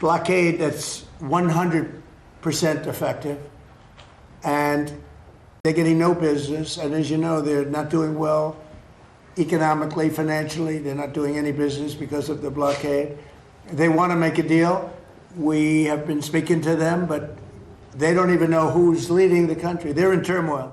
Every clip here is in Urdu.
Blockade that's 100% effective, and they're getting no business. And as you know, they're not doing well economically, financially. They're not doing any business because of the blockade. They want to make a deal. We have been speaking to them, but they don't even know who's leading the country. They're in turmoil.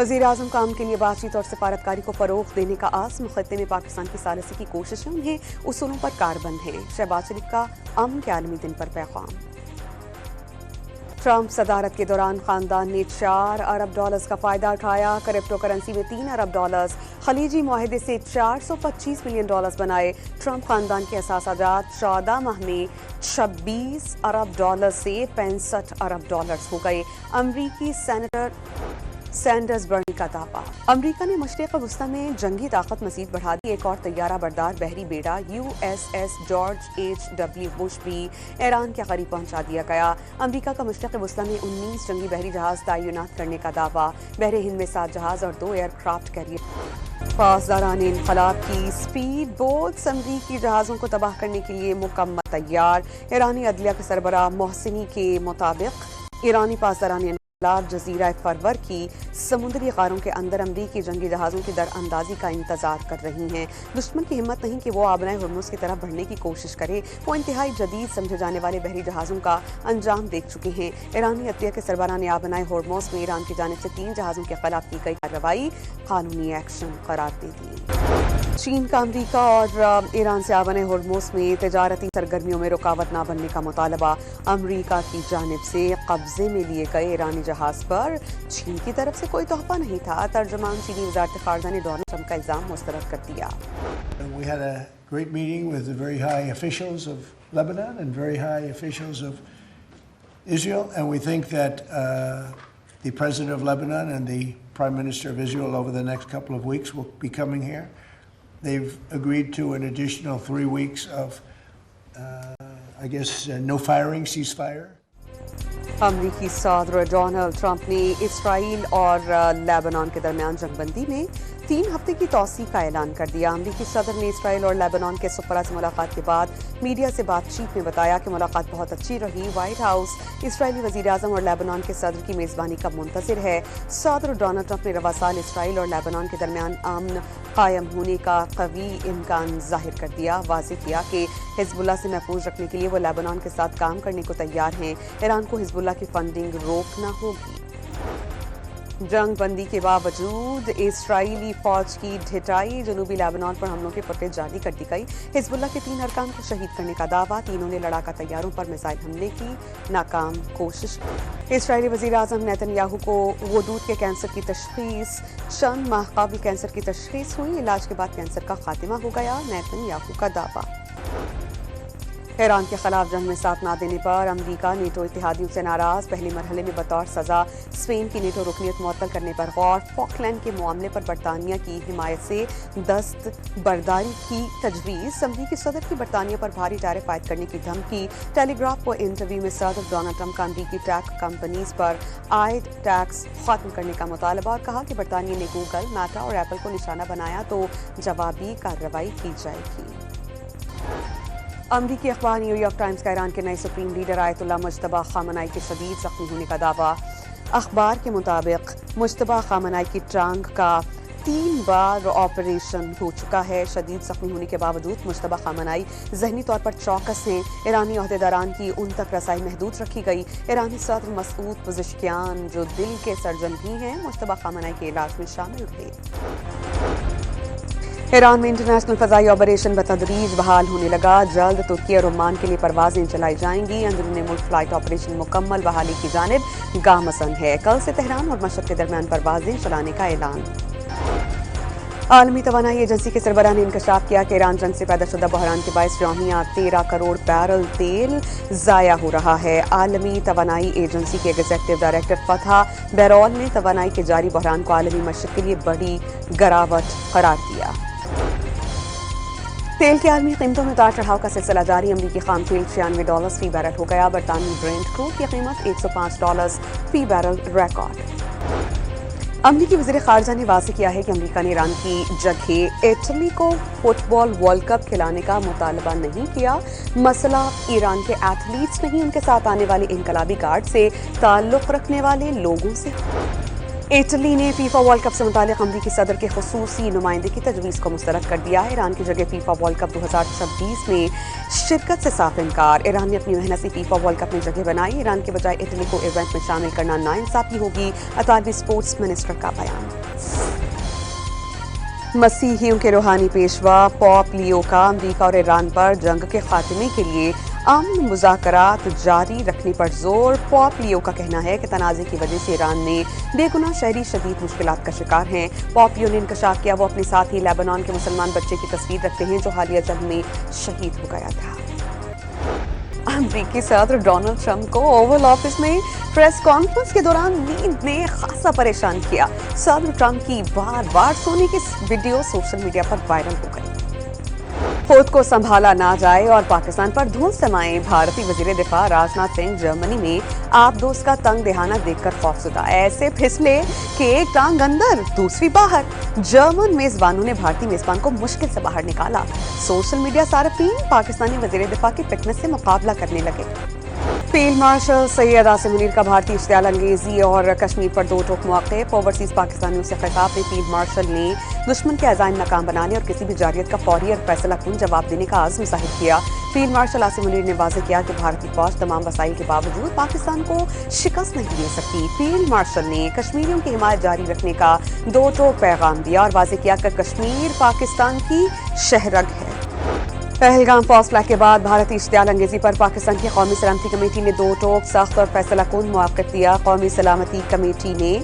وزیر اعظم کا امن کے لیے بات چیت اور سفارتکاری کو فروغ دینے کا عزم، خطے میں پاکستان کی ثالثی کی کوششیں انہیں اصولوں پر کاربند ہیں۔ شہباز شریف کا امن کے عالمی دن پر پیغام۔ ٹرمپ صدارت کے دوران خاندان نے $4 ارب کا فائدہ اٹھایا، کرپٹو کرنسی میں $3 ارب، خلیجی معاہدے سے $425 ملین بنائے۔ ٹرمپ خاندان کے اثاثہ جات 14 ماہ میں $26 ارب سے $65 ارب ہو گئے۔ امریکی سینیٹر سینڈرز برنی کا دعویٰ۔ امریکہ نے مشرق وسطی میں جنگی طاقت مزید بڑھا دی، ایک اور طیارہ بردار بحری بیڑا USS جارج H.W. بش بھی ایران کے قریب پہنچا دیا گیا۔ امریکہ کا مشرق وسطی میں 19 جنگی بحری جہاز تعینات کرنے کا دعویٰ، بحر ہند میں 7 جہاز اور 2 ایئر کرافٹ کیریئر۔ پاسداران انقلاب کی اسپیڈ بوٹس امریکی جہازوں کو تباہ کرنے کے لیے مکمل تیار۔ ایرانی عدلیہ کے سربراہ محسنی کے مطابق ایرانی پاسداران انقلاب جزیرہ فرور کی سمندری غاروں کے اندر امریکی جنگی جہازوں کی در اندازی کا انتظار کر رہی ہیں۔ دشمن کی ہمت نہیں کہ وہ آبنائے ہرمز کی طرف بڑھنے کی کوشش کرے، وہ انتہائی جدید سمجھے جانے والے بحری جہازوں کا انجام دیکھ چکے ہیں۔ ایرانی عدلیہ کے سربراہ نے آبنائے ہرمز میں ایران کی جانب سے 3 جہازوں کے خلاف کی گئی کارروائی قانونی ایکشن قرار دے دی۔ چین کا امریکہ اور ایران سے آبنائے ہرمز میں تجارتی سرگرمیوں میں رکاوٹ نہ بننے کا مطالبہ۔ امریکہ کی جانب سے قبضے میں لیے گئے ایرانی جہاز پر چین کی طرف سے کوئی تحفہ نہیں تھا، ترجمان چینی وزارت خارجہ نے ڈونلڈ ٹرمپ کا الزام مسترد کر دیا۔ We had a great meeting with the very high officials of Lebanon and very high officials of Israel, and we think that the President of Lebanon and the Prime Minister of Israel over the next couple of weeks will be coming here. They've agreed to an additional 3 weeks of, no firing, ceasefire. امریکی صدر ڈونلڈ ٹرمپ نے اسرائیل اور لیبنان کے درمیان جنگ بندی میں 3 ہفتے کی توسیع کا اعلان کر دیا۔ امریکی صدر نے اسرائیل اور لیبنان کے سفراء سے ملاقات کے بعد میڈیا سے بات چیت میں بتایا کہ ملاقات بہت اچھی رہی۔ وائٹ ہاؤس اسرائیلی وزیر اعظم اور لیبنان کے صدر کی میزبانی کا منتظر ہے۔ صدر ڈونلڈ ٹرمپ نے رواں سال اسرائیل اور لیبنان کے درمیان امن قائم ہونے کا قوی امکان ظاہر کر دیا، واضح کیا کہ حزب اللہ سے محفوظ رکھنے کے لیے وہ لیبنان کے ساتھ کام کرنے کو تیار ہیں۔ ایران کو حزب اللہ کی فنڈنگ روکنا ہوگی۔ جنگ بندی کے باوجود اسرائیلی فوج کی ڈھٹائی، جنوبی لیبنان پر حملوں کی فوٹیج جاری کر دی گئی۔ حزب اللہ کے 3 ارکان کو شہید کرنے کا دعویٰ، تینوں نے لڑاکا طیاروں پر میزائل حملے کی ناکام کوشش کی۔ اسرائیلی وزیر اعظم نیتن یاہو کو غدود کے کینسر کی تشخیص، چند ماہ قبل کینسر کی تشخیص ہوئی، علاج کے بعد کینسر کا خاتمہ ہو گیا، نیتن یاہو کا دعویٰ۔ ایران کے خلاف جنگ میں ساتھ نہ دینے پر امریکہ نیٹو اتحادیوں سے ناراض، پہلے مرحلے میں بطور سزا اسپین کی نیٹو رکنیت معطل کرنے پر غور، فاکلینڈ کے معاملے پر برطانیہ کی حمایت سے دست برداری کی تجویز، امریکی صدر کی برطانیہ پر بھاری ٹیرف عائد کرنے کی دھمکی، ٹیلی گراف کو انٹرویو میں صدر ڈونلڈ ٹرمپ کا امریکی ٹیک کمپنیز پر عائد ٹیکس ختم کرنے کا مطالبہ، اور کہا کہ برطانیہ نے گوگل، میٹا اور ایپل کو نشانہ بنایا تو جوابی کارروائی کی جائے گی۔ امریکی اخبار نیو یارک ٹائمز کا ایران کے نئے سپریم لیڈر آیت اللہ مجتبی خامنائی کے شدید زخمی ہونے کا دعویٰ۔ اخبار کے مطابق مجتبی خامنائی کی ٹانگ کا 3 بار آپریشن ہو چکا ہے۔ شدید زخمی ہونے کے باوجود مجتبی خامنائی ذہنی طور پر چوکس ہیں۔ ایرانی عہدیداران کی ان تک رسائی محدود رکھی گئی۔ ایرانی صدر مسعود پزشکیان، جو دل کے سرجن بھی ہیں، مجتبی خامنائی کے علاج میں شامل رہے۔ ایران میں انٹرنیشنل فضائی آپریشن بتدریج بحال ہونے لگا، جلد ترکی اور عمان کے لیے پروازیں چلائی جائیں گی۔ اندرون ملک فلائٹ آپریشن مکمل بحالی کی جانب گامزن ہے۔ کل سے تہران اور مشہد کے درمیان پروازیں چلانے کا اعلان۔ عالمی توانائی ایجنسی کے سربراہ نے انکشاف کیا کہ ایران جنگ سے پیدا شدہ بحران کے باعث جوہیاں 13 کروڑ بیرل تیل ضائع ہو رہا ہے۔ عالمی توانائی ایجنسی کے ایگزیکٹو ڈائریکٹر فتح بیرول نے توانائی کے جاری بحران کو عالمی معیشت کے لیے بڑی گراوٹ قرار دیا۔ تیل کی عالمی قیمتوں میں اتار چڑھاؤ کا سلسلہ جاری، امریکی خام تیل $96 فی بیرل ہو گیا، برطانوی برینٹ کروڈ کی قیمت $105 فی بیرل ریکارڈ۔ امریکی وزیر خارجہ نے واضح کیا ہے کہ امریکہ نے ایران کی جگہ اٹلی کو فٹ بال ورلڈ کپ کھلانے کا مطالبہ نہیں کیا۔ مسئلہ ایران کے ایتھلیٹس نہیں، ان کے ساتھ آنے والے انقلابی گارڈ سے تعلق رکھنے والے لوگوں سے۔ اٹلی نے فیفا ورلڈ کپ سے متعلق امریکی صدر کے خصوصی نمائندے کی تجویز کو مسترد کر دیا ہے۔ ایران کی جگہ فیفا ورلڈ کپ 2026 میں شرکت سے صاف انکار۔ ایران نے اپنی محنت سے فیفا ورلڈ کپ میں جگہ بنائی، ایران کے بجائے اٹلی کو ایونٹ میں شامل کرنا ناانصافی ہوگی، اطالوی اسپورٹس منسٹر کا بیان۔ مسیحیوں کے روحانی پیشوا پوپ لیو کا امریکہ اور ایران پر جنگ کے خاتمے کے لیے امن مذاکرات جاری رکھنے پر زور۔ پوپ لیو کا کہنا ہے کہ تنازع کی وجہ سے ایران میں بے گناہ شہری شدید مشکلات کا شکار ہیں۔ پوپ لیو نے انکشاف کیا وہ اپنے ساتھ ہی لیبنان کے مسلمان بچے کی تصویر رکھتے ہیں جو حالیہ جنگ میں شہید ہو گیا تھا۔ امریکی صدر ڈونلڈ ٹرمپ کو اوول آفس میں پریس کانفرنس کے دوران نیند نے خاصا پریشان کیا۔ صدر ٹرمپ کی بار بار سونے کی ویڈیو سوشل میڈیا پر وائرل ہو گئی۔ خود کو سنبھالا نہ جائے اور پاکستان پر دھول سمائے، بھارتی وزیر دفاع راج ناتھ سنگھ جرمنی میں آپ دوست کا تنگ دہانہ دیکھ کر خوفزدہ، ایسے پھسلے کہ ایک ٹانگ اندر دوسری باہر۔ جرمن میزبانوں نے بھارتی میزبان کو مشکل سے باہر نکالا۔ سوشل میڈیا صارفین پاکستانی وزیر دفاع کی فٹنس سے مقابلہ کرنے لگے۔ فیلڈ مارشل سید عاصم منیر کا بھارتی اشتعال انگیزی اور کشمیر پر دو ٹوک موقف۔ اوورسیز پاکستانیوں سے خطاب میں فیلڈ مارشل نے دشمن کے عزائم ناکام بنانے اور کسی بھی جارحیت کا فوری اور فیصلہ کن جواب دینے کا عزم ظاہر کیا۔ فیلڈ مارشل عاصم منیر نے واضح کیا کہ بھارتی فوج تمام وسائل کے باوجود پاکستان کو شکست نہیں دے سکتی۔ فیلڈ مارشل نے کشمیریوں کی حمایت جاری رکھنے کا دو ٹوک پیغام دیا اور واضح کیا کہ کشمیر پاکستان کی شہرگ ہے۔ پہلگام فالس فلیگ کے بعد بھارتی اشتعال انگیزی پر پاکستان کی قومی سلامتی کمیٹی نے دو ٹوک سخت اور فیصلہ کن موقف دیا۔ قومی سلامتی کمیٹی نے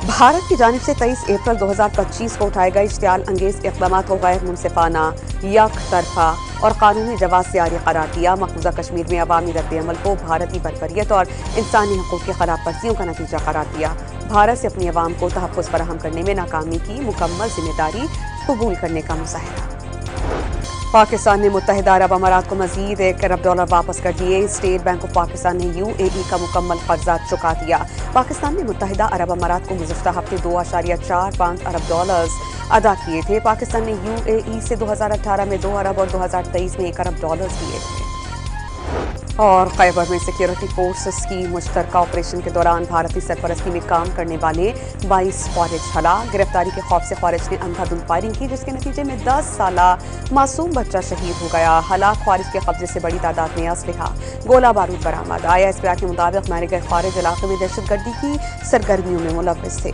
بھارت کی جانب سے 23 اپریل 2025 کو اٹھائے گئے اشتعال انگیز اقدامات کو غیر منصفانہ، یک طرفہ اور قانونی جواز سے عاری قرار دیا۔ مقبوضہ کشمیر میں عوامی رد عمل کو بھارتی بربریت اور انسانی حقوق کی خلاف ورزیوں کا نتیجہ قرار دیا۔ بھارت سے اپنی عوام کو تحفظ فراہم کرنے میں ناکامی کی مکمل ذمہ داری قبول کرنے کا مظاہرہ۔ پاکستان نے متحدہ عرب امارات کو مزید $1 ارب واپس کر دیے۔ اسٹیٹ بینک آف پاکستان نے UAE کا مکمل قرضہ چکا دیا۔ پاکستان نے متحدہ عرب امارات کو گزشتہ ہفتے $2.45 ارب ادا کیے تھے۔ پاکستان نے UAE سے 2018 میں 2 ارب اور 2023 میں $1 ارب دیے تھے۔ اور خیبر میں سیکیورٹی فورسز کی مشترکہ آپریشن کے دوران بھارتی سرپرستی میں کام کرنے والے 22 فوج ہلاک۔ گرفتاری کے خوف سے فوج نے اندھا دھند فائرنگ کی جس کے نتیجے میں 10 سالہ معصوم بچہ شہید ہو گیا۔ ہلاک فوج کے قبضے سے بڑی تعداد میں اسلحہ، گولہ بارود برآمد۔ ISPR کے مطابق مارے گئے فوج علاقے میں دہشت گردی کی سرگرمیوں میں ملوث تھے۔